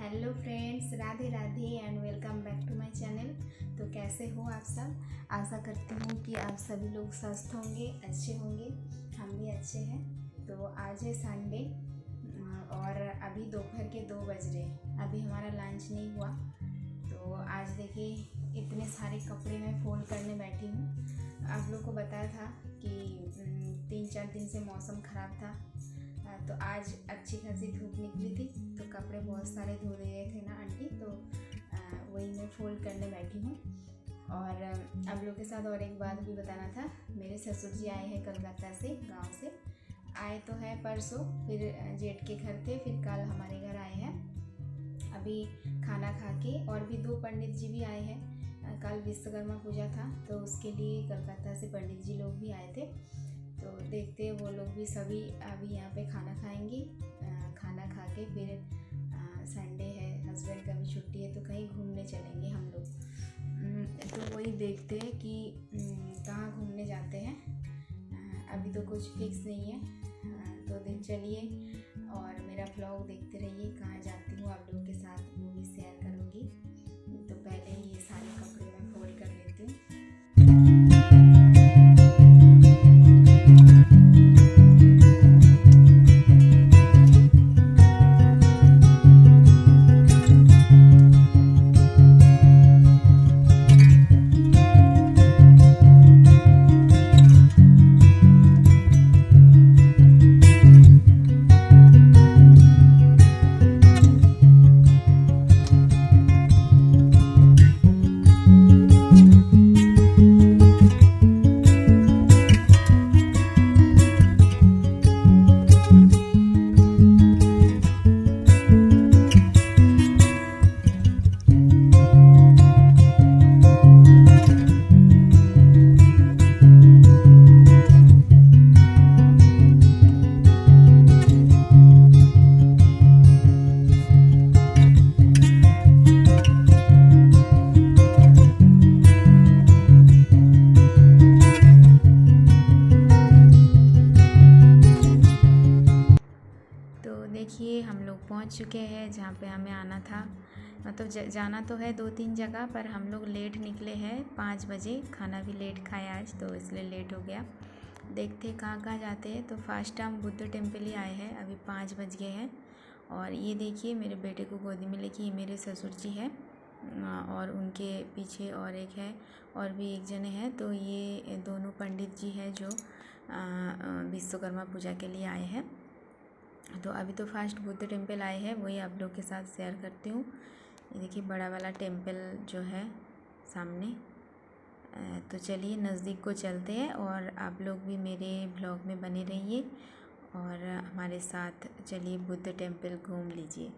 Hello friends, Radhe Radhe and welcome back to my channel. तो कैसे हो आप सब? आशा करती हूँ कि आप सभी लोग स्वस्थ होंगे, अच्छे होंगे। हम भी अच्छे हैं। तो आज है संडे और अभी दोपहर के 2 बज रहे। अभी हमारा लंच नहीं हुआ। तो आज देखिए इतने सारे कपड़े मैं फोल्ड करने बैठी हूँ। आप लोग को बताया था कि 3-4 दिन से मौसम ख़राब था, तो आज अच्छी खासी धूप निकली थी, तो कपड़े बहुत सारे धो दे गए थे ना आंटी, तो वही मैं फोल्ड करने बैठी हूँ। और आप लोग के साथ और एक बात भी बताना था। मेरे ससुर जी आए हैं कलकत्ता से, गांव से आए तो है परसों, फिर जेठ के घर थे, फिर कल हमारे घर आए हैं। अभी खाना खा के, और भी 2 पंडित जी भी आए हैं। कल विश्वकर्मा पूजा था, तो उसके लिए कलकत्ता से पंडित जी लोग भी आए थे। तो देखते हैं वो लोग भी सभी अभी यहाँ पे खाना खाएंगे। खाना खा के फिर संडे है, हस्बैंड का भी छुट्टी है, तो कहीं घूमने चलेंगे हम लोग। तो वही देखते हैं कि कहाँ घूमने जाते हैं। अभी तो कुछ फिक्स नहीं है। तो दिन चलिए और मेरा व्लॉग देखते रहिए। कहाँ जाती हूँ आप लोगों के साथ वो भी शेयर करूँगी। तो पहले ही ये सारे कपड़े मैं फोल्ड कर लेती हूँ। देखिए हम लोग पहुंच चुके हैं जहाँ पे हमें आना था। मतलब जाना तो है 2-3 जगह, पर हम लोग लेट निकले हैं 5 बजे। खाना भी लेट खाया आज, तो इसलिए लेट हो गया। देखते कहाँ कहाँ जाते हैं। तो फर्स्ट हम बुद्ध टेम्पल ही आए हैं। अभी 5 बज गए हैं। और ये देखिए मेरे बेटे को गोदी में लेके, ये मेरे ससुर जी है और उनके पीछे और एक है, और भी एक जने हैं। तो ये दोनों पंडित जी हैं जो विश्वकर्मा पूजा के लिए आए हैं। तो अभी तो फर्स्ट बुद्ध टेम्पल आए हैं, वही आप लोग के साथ शेयर करती हूँ। ये देखिए बड़ा वाला टेम्पल जो है सामने। तो चलिए नज़दीक को चलते हैं और आप लोग भी मेरे ब्लॉग में बने रहिए और हमारे साथ चलिए बुद्ध टेम्पल घूम लीजिए।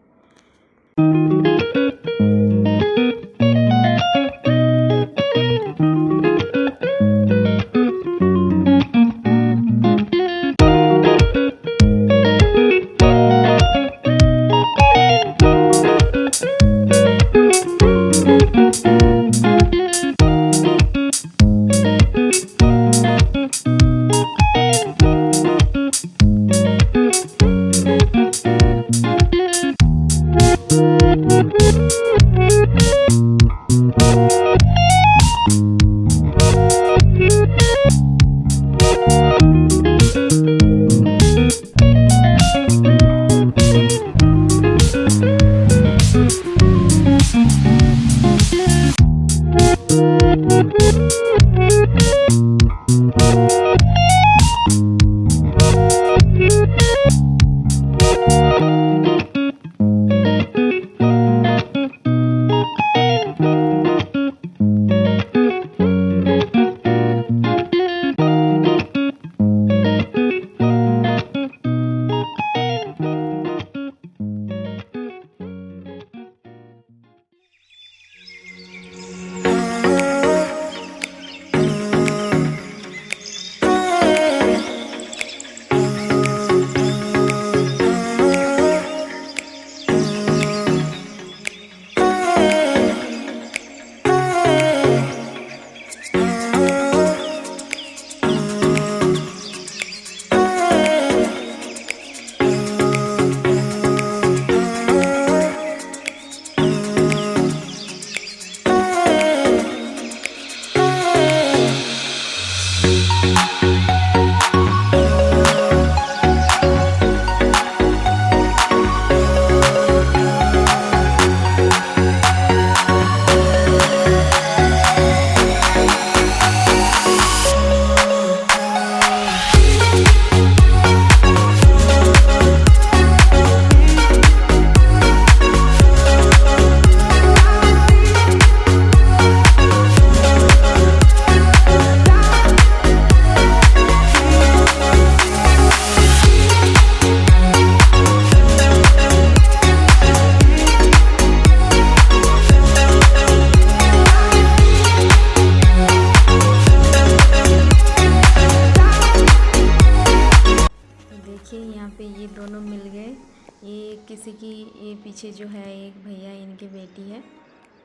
है एक भैया, इनकी बेटी है,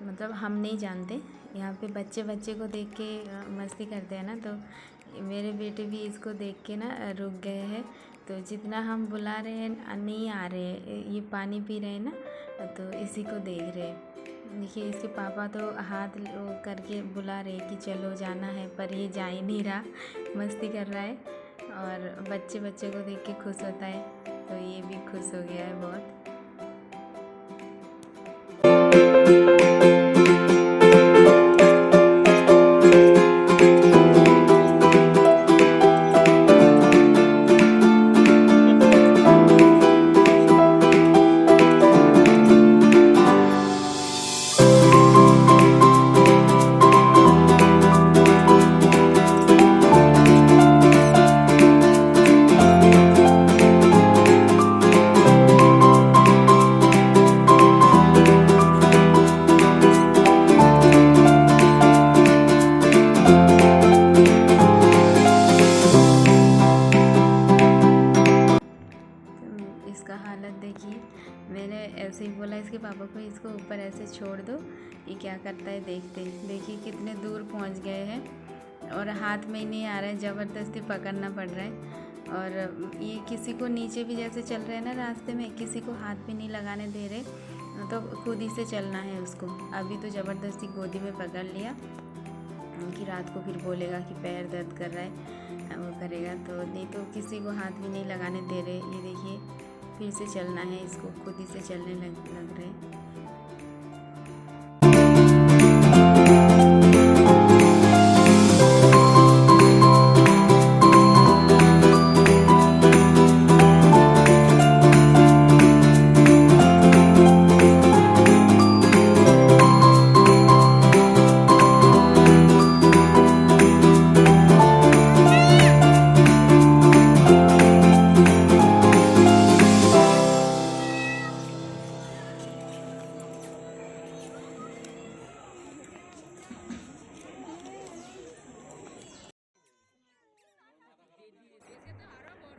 मतलब हम नहीं जानते। यहाँ पे बच्चे बच्चे को देख के मस्ती करते हैं ना, तो मेरे बेटे भी इसको देख के ना रुक गए हैं। तो जितना हम बुला रहे हैं नहीं आ रहे हैं, ये पानी पी रहे हैं ना, तो इसी को देख रहे हैं। देखिए इसके पापा तो हाथ करके बुला रहे कि चलो जाना है, पर ये जा ही नहीं रहा, मस्ती कर रहा है। और बच्चे बच्चे को देख के खुश होता है, तो ये भी खुश हो गया है बहुत। इसका हालत देखिए, मैंने ऐसे ही बोला इसके पापा को, इसको ऊपर ऐसे छोड़ दो, ये क्या करता है देखते। देखिए कितने दूर पहुंच गए हैं और हाथ में ही नहीं आ रहा है, ज़बरदस्ती पकड़ना पड़ रहा है। और ये किसी को नीचे भी जैसे चल रहे हैं ना रास्ते में, किसी को हाथ भी नहीं लगाने दे रहे, तो खुद ही से चलना है उसको। अभी तो ज़बरदस्ती गोदी में पकड़ लिया कि रात को फिर बोलेगा कि पैर दर्द कर रहा है, वो करेगा। तो नहीं तो किसी को हाथ भी नहीं लगाने दे रहे। ये देखिए फिर से चलना है इसको, खुद ही से चलने लग रहे हैं।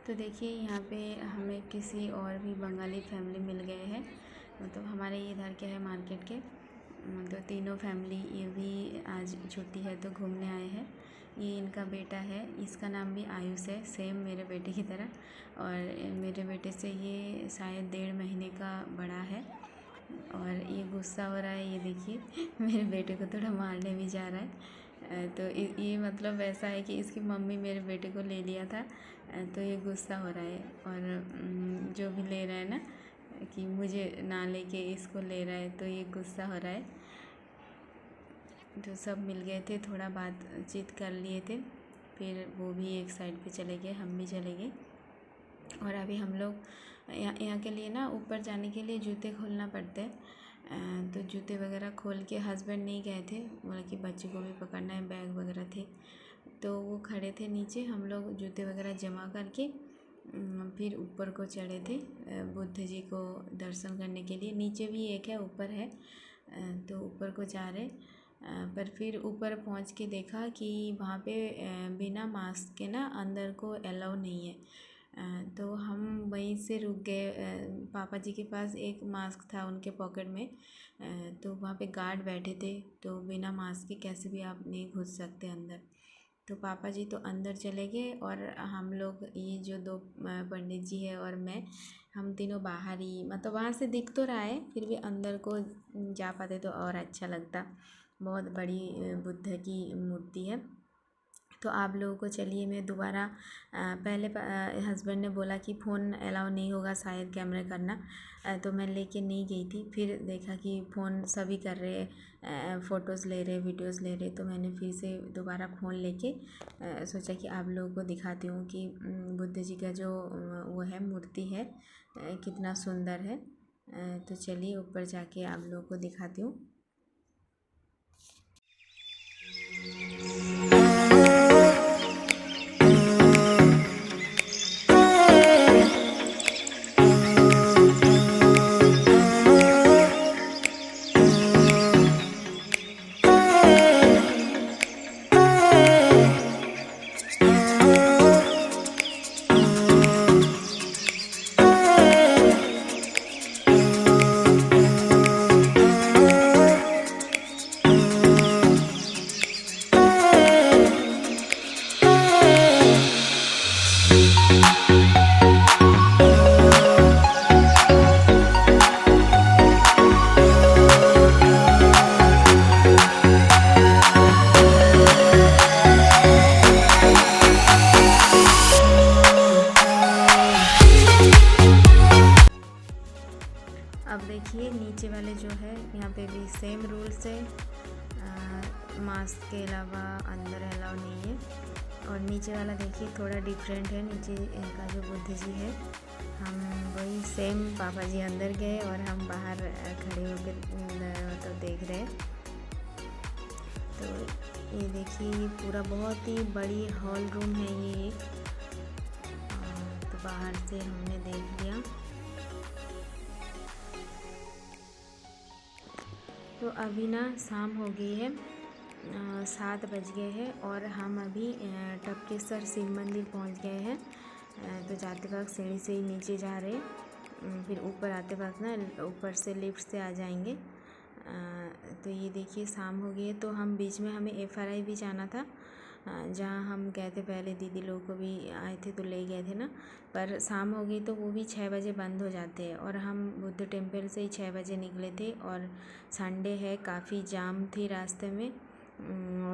तो देखिए यहाँ पे हमें किसी और भी बंगाली फैमिली मिल गए हैं। तो हमारे इधर के है मार्केट के, तो तीनों फैमिली, ये भी आज छुट्टी है तो घूमने आए हैं। ये इनका बेटा है, इसका नाम भी आयुष है, सेम मेरे बेटे की तरह। और मेरे बेटे से ये शायद 1.5 महीने का बड़ा है। और ये गुस्सा हो रहा है, ये देखिए मेरे बेटे को थोड़ा मारने भी जा रहा है। तो ये मतलब ऐसा है कि इसकी मम्मी मेरे बेटे को ले लिया था, तो ये गुस्सा हो रहा है। और जो भी ले रहा है ना कि मुझे ना लेके इसको ले रहा है, तो ये गुस्सा हो रहा है। तो सब मिल गए थे, थोड़ा बातचीत कर लिए थे, फिर वो भी एक साइड पे चले गए, हम भी चले गए। और अभी हम लोग यहाँ के लिए ना ऊपर जाने के लिए जूते खोलना पड़ते हैं, तो जूते वगैरह खोल के हस्बैंड नहीं गए थे, बोला कि बच्चे को भी पकड़ना है, बैग वगैरह थे, तो वो खड़े थे नीचे। हम लोग जूते वगैरह जमा करके फिर ऊपर को चढ़े थे बुद्ध जी को दर्शन करने के लिए। नीचे भी एक है, ऊपर है, तो ऊपर को जा रहे। पर फिर ऊपर पहुंच के देखा कि वहाँ पे बिना मास्क के ना अंदर को अलाउ नहीं है। तो हम वहीं से रुक गए। पापा जी के पास एक मास्क था उनके पॉकेट में, तो वहाँ पे गार्ड बैठे थे, तो बिना मास्क के कैसे भी आप नहीं घुस सकते अंदर। तो पापा जी तो अंदर चले गए और हम लोग, ये जो 2 पंडित जी है और मैं, हम तीनों बाहर ही, मतलब वहाँ से दिख तो रहा है, फिर भी अंदर को जा पाते तो और अच्छा लगता। बहुत बड़ी बुद्ध की मूर्ति है। तो आप लोगों को चलिए मैं दोबारा, पहले हस्बैंड ने बोला कि फ़ोन अलाउ नहीं होगा शायद कैमरा करना, तो मैं लेके नहीं गई थी। फिर देखा कि फ़ोन सभी कर रहे, फ़ोटोज़ ले रहे, वीडियोज़ ले रहे, तो मैंने फिर से दोबारा फ़ोन लेके सोचा कि आप लोगों को दिखाती हूँ कि बुद्ध जी का जो वो है मूर्ति है कितना सुंदर है। तो चलिए ऊपर जाके आप लोगों को दिखाती हूँ। जाएंगे। नीचे वाले जो है यहाँ पे भी सेम रूल्स है, मास्क के अलावा अंदर अलाउ नहीं है। और नीचे वाला देखिए थोड़ा डिफरेंट है, नीचे का जो बुद्ध जी है, हम वही सेम पापा जी अंदर गए और हम बाहर खड़े होकर तो देख रहे हैं। तो ये देखिए ये पूरा बहुत ही बड़ी हॉल रूम है ये एक, तो बाहर से हमने देख लिया। तो अभी ना शाम हो गई है, 7 बज गए हैं और हम अभी टपकेसर शिव मंदिर पहुंच गए हैं। तो जाते वक्त सीढ़ी से ही नीचे जा रहे, फिर ऊपर आते वक्त ना ऊपर से लिफ्ट से आ जाएंगे। तो ये देखिए शाम हो गई है। तो हम बीच में हमें FRI भी जाना था, जहाँ हम गए थे पहले, दीदी लोग को भी आए थे तो ले गए थे ना, पर शाम हो गई तो वो भी 6 बजे बंद हो जाते हैं। और हम बुद्ध टेम्पल से ही 6 बजे निकले थे और संडे है, काफ़ी जाम थी रास्ते में।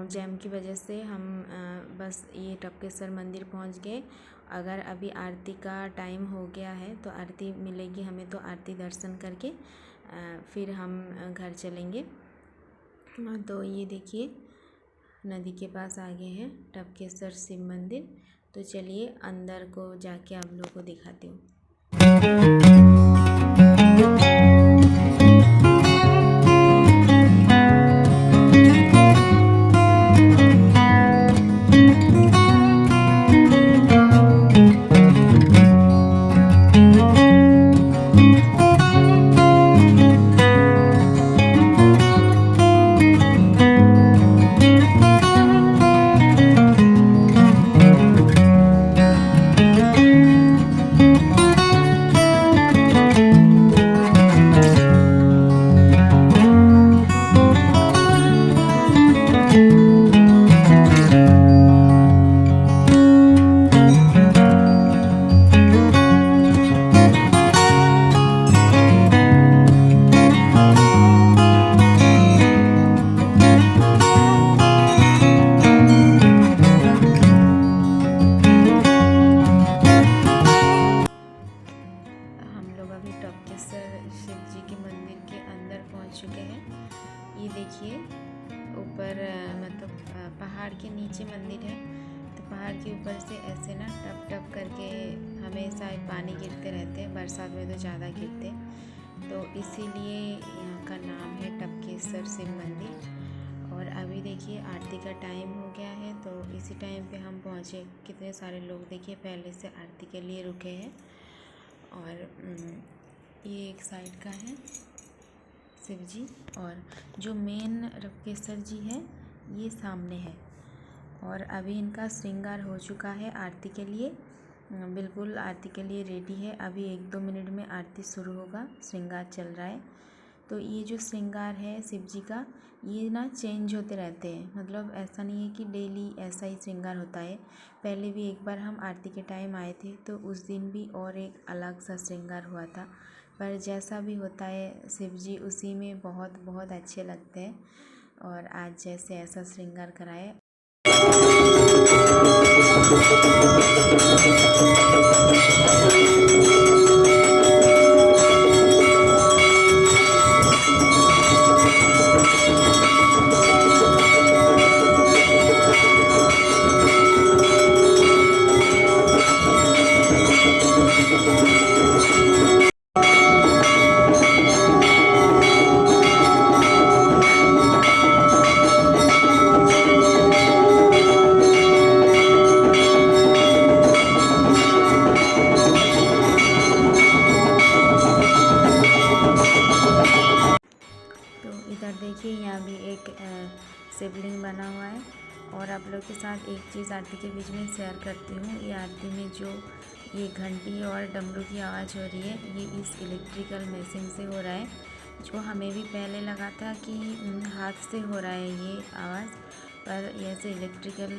जैम की वजह से हम बस ये टपकेसर मंदिर पहुंच गए। अगर अभी आरती का टाइम हो गया है तो आरती मिलेगी हमें, तो आरती दर्शन करके फिर हम घर चलेंगे। तो ये देखिए नदी के पास आ गए हैं टपकेसर शिव मंदिर। तो चलिए अंदर को जाके आप लोगों को दिखाती हूँ। शिव जी के मंदिर के अंदर पहुंच चुके हैं। ये देखिए ऊपर मतलब पहाड़ के नीचे मंदिर है, तो पहाड़ के ऊपर से ऐसे ना टप टप करके हमेशा पानी गिरते रहते हैं, बरसात में तो ज़्यादा गिरते, तो इसीलिए यहाँ का नाम है टपकेसर शिव मंदिर। और अभी देखिए आरती का टाइम हो गया है, तो इसी टाइम पे हम पहुँचे। कितने सारे लोग देखिए पहले से आरती के लिए रुके हैं। और ये एक साइड का है शिव जी, और जो मेन टपकेसर जी है ये सामने है। और अभी इनका श्रृंगार हो चुका है आरती के लिए, बिल्कुल आरती के लिए रेडी है। अभी 1-2 मिनट में आरती शुरू होगा, श्रृंगार चल रहा है। तो ये जो श्रृंगार है शिव जी का, ये ना चेंज होते रहते हैं, मतलब ऐसा नहीं है कि डेली ऐसा ही श्रृंगार होता है। पहले भी एक बार हम आरती के टाइम आए थे तो उस दिन भी और एक अलग सा श्रृंगार हुआ था। पर जैसा भी होता है शिव जी उसी में बहुत बहुत अच्छे लगते हैं, और आज जैसे ऐसा श्रृंगार कराए। इधर देखिए यहाँ भी एक शिवलिंग बना हुआ है। और आप लोग के साथ एक चीज़ आरती के बीच में शेयर करती हूँ। ये आरती में जो ये घंटी और डमरू की आवाज़ हो रही है, ये इस इलेक्ट्रिकल मशीन से हो रहा है, जो हमें भी पहले लगा था कि हाथ से हो रहा है ये आवाज़, पर ऐसे इलेक्ट्रिकल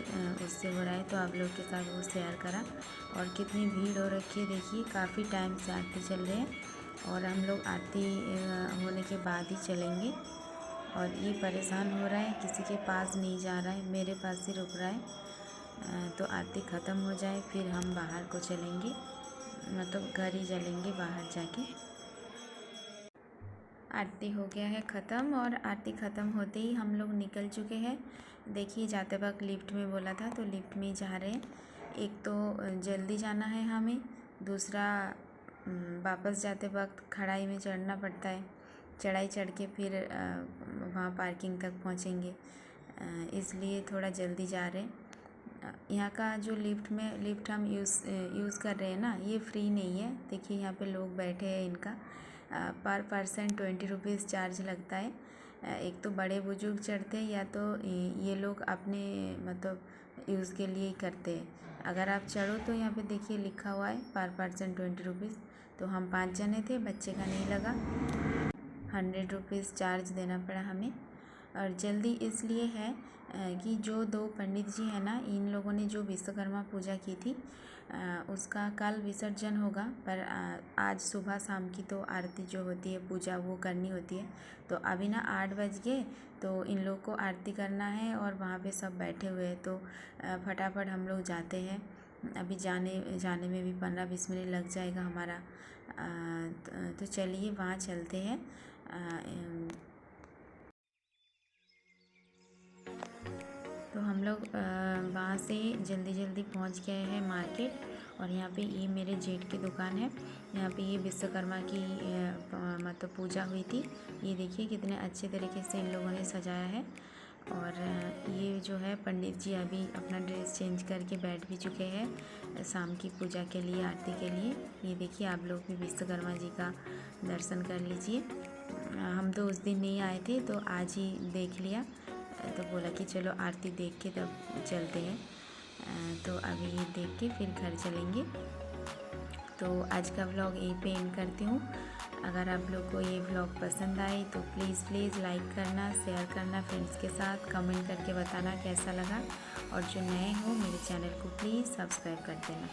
उससे हो रहा है। तो आप लोग के साथ वो शेयर करा। और कितनी भीड़ हो रखी है देखिए, काफ़ी टाइम से आरती चल रही है, और हम लोग आरती होने के बाद ही चलेंगे। और ये परेशान हो रहा है, किसी के पास नहीं जा रहा है, मेरे पास ही रुक रहा है। तो आरती ख़त्म हो जाए फिर हम बाहर को चलेंगे, मतलब घर ही चलेंगे बाहर जाके। आरती हो गया है ख़त्म और आरती ख़त्म होते ही हम लोग निकल चुके हैं। देखिए जाते वक्त लिफ्ट में बोला था तो लिफ्ट में ही जा रहे हैं। एक तो जल्दी जाना है हमें, दूसरा वापस जाते वक्त खड़ाई में चढ़ना पड़ता है, चढ़ाई चढ़ के फिर वहाँ पार्किंग तक पहुँचेंगे, इसलिए थोड़ा जल्दी जा रहे हैं। यहाँ का जो लिफ्ट हम यूज़ कर रहे हैं ना, ये फ्री नहीं है। देखिए यहाँ पे लोग बैठे हैं, इनका पर पर्सन 20 रुपीज़ चार्ज लगता है। एक तो बड़े बुजुर्ग चढ़ते हैं या तो ये लोग अपने मतलब यूज़ के लिए ही करते हैं। अगर आप चढ़ो तो यहाँ पे देखिए लिखा हुआ है पर पर्सन 20 रुपीज़। तो हम 5 जने थे, बच्चे का नहीं लगा, 100 रुपीज़ चार्ज देना पड़ा हमें। और जल्दी इसलिए है कि जो 2 पंडित जी हैं ना, इन लोगों ने जो विश्वकर्मा पूजा की थी उसका कल विसर्जन होगा, पर आज सुबह शाम की तो आरती जो होती है पूजा वो करनी होती है। तो अभी ना 8 बज गए, तो इन लोग को आरती करना है और वहाँ पे सब बैठे हुए हैं, तो फटाफट हम लोग जाते हैं। अभी जाने में भी 15-20 मिनट लग जाएगा हमारा। तो चलिए वहाँ चलते हैं। तो हम लोग वहाँ से जल्दी पहुँच गए हैं मार्केट। और यहाँ पे ये मेरे जेठ की दुकान है। यहाँ पे ये विश्वकर्मा की मतलब पूजा हुई थी। ये देखिए कितने अच्छे तरीके से इन लोगों ने सजाया है। और ये जो है पंडित जी अभी अपना ड्रेस चेंज करके बैठ भी चुके हैं शाम की पूजा के लिए, आरती के लिए। ये देखिए आप लोग भी विश्वकर्मा जी का दर्शन कर लीजिए। हम तो उस दिन नहीं आए थे, तो आज ही देख लिया, तो बोला कि चलो आरती देख के तब चलते हैं। तो अभी ये देख के फिर घर चलेंगे। तो आज का व्लॉग यहीं पे एंड करती हूँ। अगर आप लोग को ये व्लॉग पसंद आए तो प्लीज़ लाइक करना, शेयर करना फ्रेंड्स के साथ, कमेंट करके बताना कैसा लगा। और जो नए हो मेरे चैनल को प्लीज़ सब्सक्राइब कर देना।